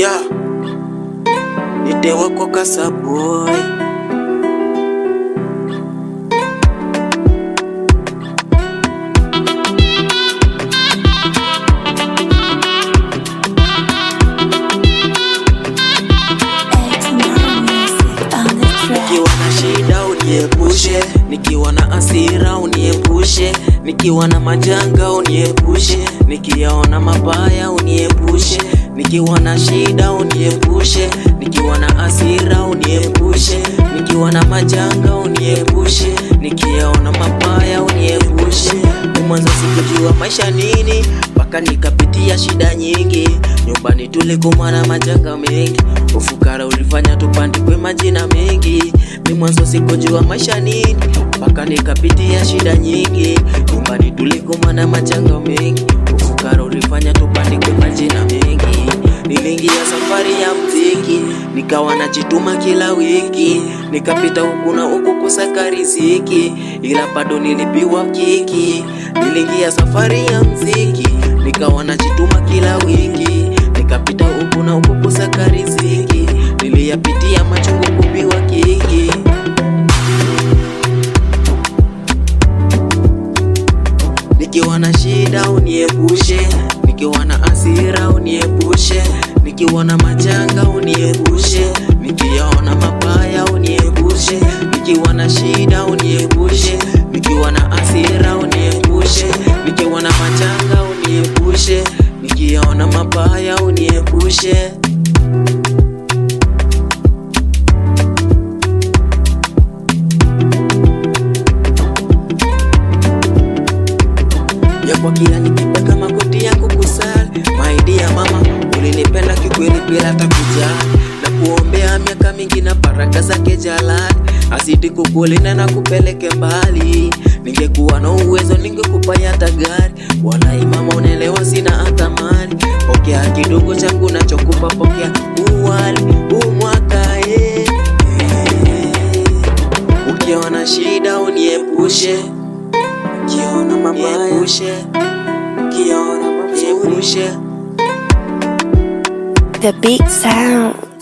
Yeah, nitewa kwa Kasa boy. Nikiwa na shida uniepushe, nikiwa na hasira uniepushe, nikiwa na majanga uniepushe, nikiyaona mabaya uniepushe, nikiwa na shida uniepushe, nikiwa na hasira uniepushe, nikiwa na majanga uniepushe, nikiyaona mabaya uniepushe. Mwanzo sikujua maisha nini, mpaka nikapitia shida nyingi. Nyumbani tulikuwa na majanga mengi, ufukara ulifanya tupandikwe majina mengi. Ni mwanzo sikujua maisha nini, mpaka nikapitia shida nyingi. Nyumbani tulikuwa na majanga mengi, ufukara ulifanya tupandikwe majina mengi. Niliingia safari ya mziki, nikawa najituma kila wiki, nikapita huku na huku kusaka riziki, ila bado nilipiwa kiki. Niliingia safari ya mziki, nikawa najituma kila wiki, nikapita huku na huku kusaka riziki, niliyapitia machungu kupiwa kiki. Nikiwa na shida uniepushe, nikiwa na hasira uniepushe, nikiwa na majanga uniepushe, nikiona mabaya uniepushe, nikiwa na shida uniepushe, nikiwa na hasira uniepushe, nikiwa na majanga uniepushe, nikiona mabaya uniepushe. Ya kwa kila nikipaka magoti yangu kusali, maidi ya mama ulinipenda kikweli bila hata kujali, na kuombea miaka mingi na baraka zake jalali, azidi kukulinda na kupeleke mbali. Ningekuwa na uwezo ningekupa hata gari, wallahi mama unaelewa sina hata mali. Pokea kidogo changu nachokupa, pokea uwali umwaka Ukiona shida uniepushe, ukiona mabaya uniepushe, ukiona mabaya uniepushe. The Big Sound.